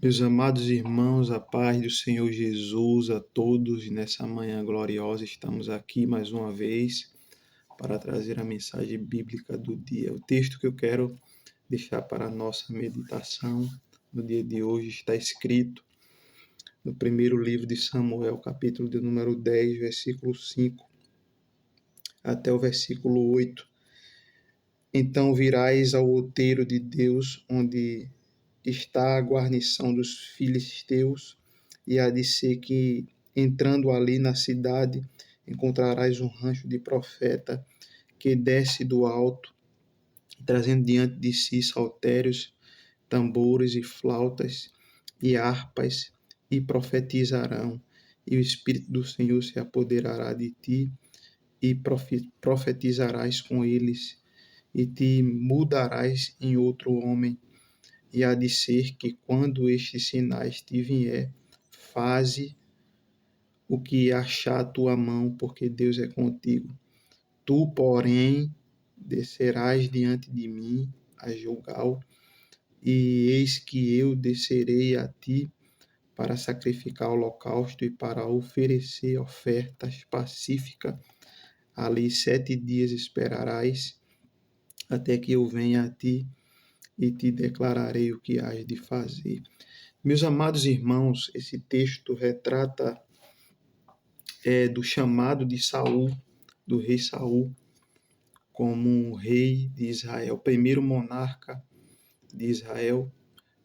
Meus amados irmãos, a paz do Senhor Jesus a todos. Nessa manhã gloriosa, estamos aqui mais uma vez para trazer a mensagem bíblica do dia. O texto que eu quero deixar para a nossa meditação no dia de hoje está escrito no primeiro livro de Samuel, capítulo de número 10, versículo 5 até o versículo 8. Então virás ao outeiro de Deus, onde está a guarnição dos filisteus, e há de ser que, entrando ali na cidade, encontrarás um rancho de profeta que desce do alto, trazendo diante de si saltérios, tambores e flautas e harpas, e profetizarão. E o Espírito do Senhor se apoderará de ti, e profetizarás com eles, e te mudarás em outro homem. E há de ser que, quando estes sinais te vier, faze o que achar a tua mão, porque Deus é contigo. Tu, porém, descerás diante de mim a Gilgal, e eis que eu descerei a ti para sacrificar holocausto e para oferecer ofertas pacíficas. Ali 7 dias esperarás, até que eu venha a ti, e te declararei o que hás de fazer. Meus amados irmãos, esse texto retrata do chamado de Saul, do rei Saul, como um rei de Israel, o primeiro monarca de Israel.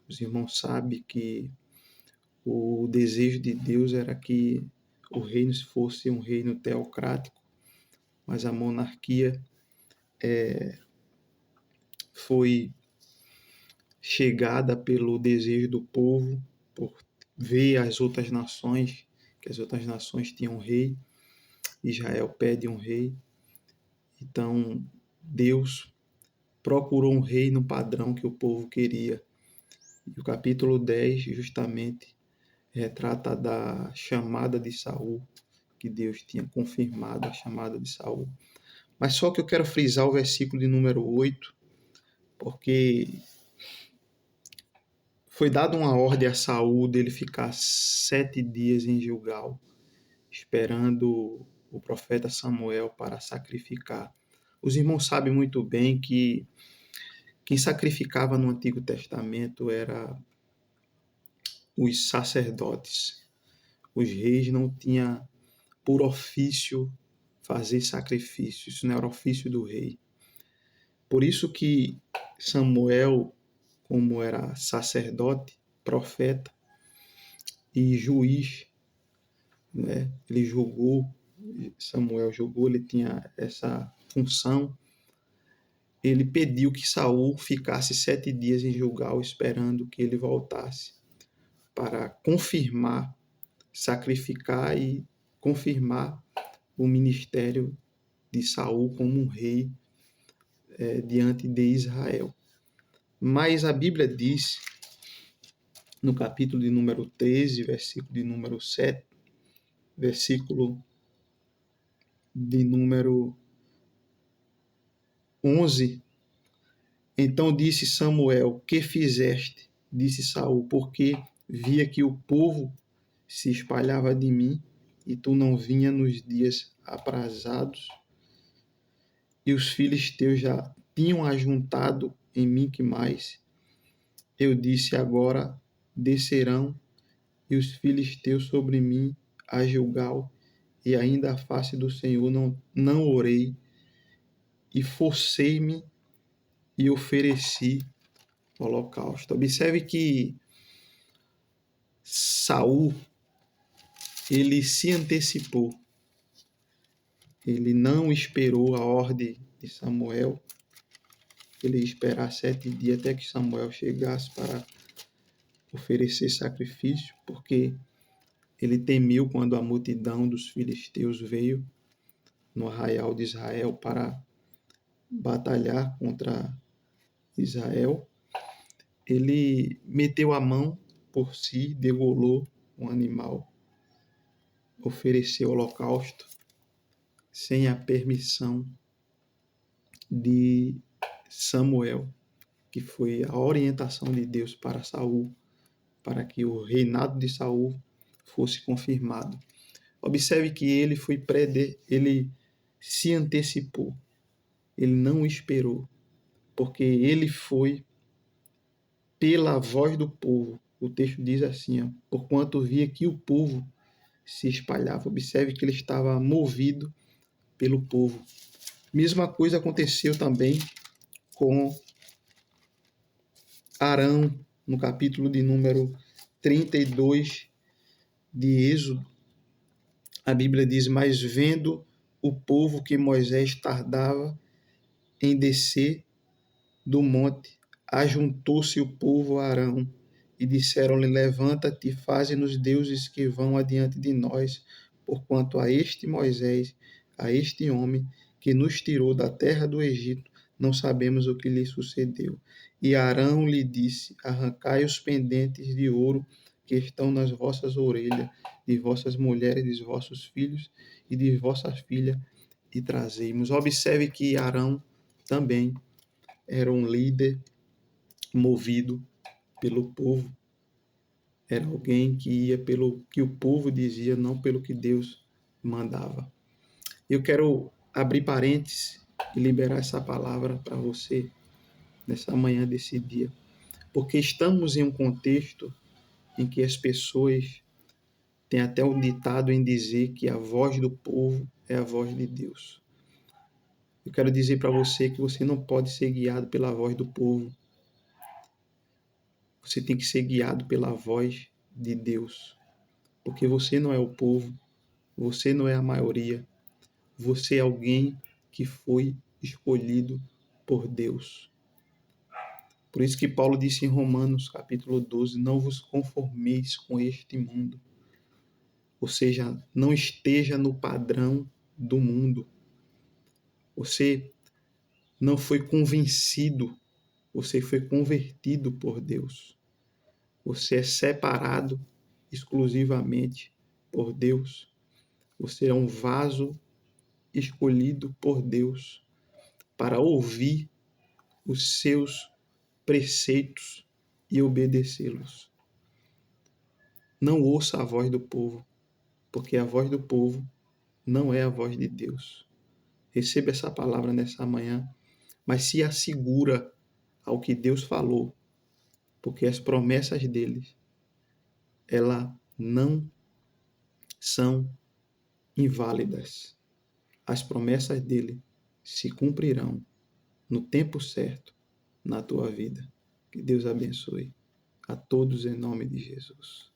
Os irmãos sabem que o desejo de Deus era que o reino fosse um reino teocrático, mas a monarquia foi chegada pelo desejo do povo, por ver as outras nações, que as outras nações tinham um rei. Israel pede um rei. Então, Deus procurou um rei no padrão que o povo queria. E o capítulo 10 justamente retrata da chamada de Saul, que Deus tinha confirmado a chamada de Saul. Mas só que eu quero frisar o versículo de número 8, porque foi dada uma ordem a Saul dele ficar 7 dias em Gilgal, esperando o profeta Samuel para sacrificar. Os irmãos sabem muito bem que quem sacrificava no Antigo Testamento era os sacerdotes. Os reis não tinham por ofício fazer sacrifício, isso não era ofício do rei. Por isso que Samuel, como era sacerdote, profeta e juiz, né, ele julgou, Samuel julgou, ele tinha essa função. Ele pediu que Saul ficasse 7 dias em Gilgal esperando que ele voltasse para confirmar, sacrificar e confirmar o ministério de Saul como um rei diante de Israel. Mas a Bíblia diz, no capítulo de número 13, versículo de número 7, versículo de número 11, então disse Samuel: que fizeste? Disse Saul: porque via que o povo se espalhava de mim, e tu não vinha nos dias aprazados, e os filisteus já tinham ajuntado em mim que mais. Eu disse: agora descerão e os filisteus sobre mim a Gilgal, e ainda a face do Senhor não orei, e forcei-me e ofereci holocausto. Observe que Saul, ele se antecipou. Ele não esperou a ordem de Samuel. Ele ia esperar 7 dias até que Samuel chegasse para oferecer sacrifício, porque ele temeu quando a multidão dos filisteus veio no arraial de Israel para batalhar contra Israel. Ele meteu a mão por si, degolou um animal, ofereceu holocausto sem a permissão de Samuel, que foi a orientação de Deus para Saul para que o reinado de Saul fosse confirmado. Observe que ele se antecipou, ele não esperou, porque ele foi pela voz do povo. O texto diz assim, ó, porquanto via que o povo se espalhava. Observe que ele estava movido pelo povo. Mesma coisa aconteceu também com Arão, no capítulo de número 32 de Êxodo. A Bíblia diz, mas vendo o povo que Moisés tardava em descer do monte, ajuntou-se o povo a Arão e disseram-lhe, levanta-te e faze-nos deuses que vão adiante de nós, porquanto a este Moisés, a este homem que nos tirou da terra do Egito, não sabemos o que lhe sucedeu. E Arão lhe disse, arrancai os pendentes de ouro que estão nas vossas orelhas, de vossas mulheres, de vossos filhos e de vossas filhas, e trazei-mos. Observe que Arão também era um líder movido pelo povo. Era alguém que ia pelo que o povo dizia, não pelo que Deus mandava. Eu quero abrir parênteses e liberar essa palavra para você nessa manhã desse dia, porque estamos em um contexto em que as pessoas têm até um ditado em dizer que a voz do povo é a voz de Deus. Eu quero dizer para você que você não pode ser guiado pela voz do povo. Você tem que ser guiado pela voz de Deus, porque você não é o povo, você não é a maioria, você é alguém que foi escolhido por Deus. Por isso que Paulo disse em Romanos, capítulo 12, não vos conformeis com este mundo. Ou seja, não esteja no padrão do mundo. Você não foi convencido, você foi convertido por Deus. Você é separado exclusivamente por Deus. Você é um vaso escolhido por Deus para ouvir os seus preceitos e obedecê-los. Não ouça a voz do povo, porque a voz do povo não é a voz de Deus. Receba essa palavra nessa manhã, mas se assegura ao que Deus falou, porque as promessas dele, elas não são inválidas. As promessas dele se cumprirão no tempo certo na tua vida. Que Deus abençoe a todos em nome de Jesus.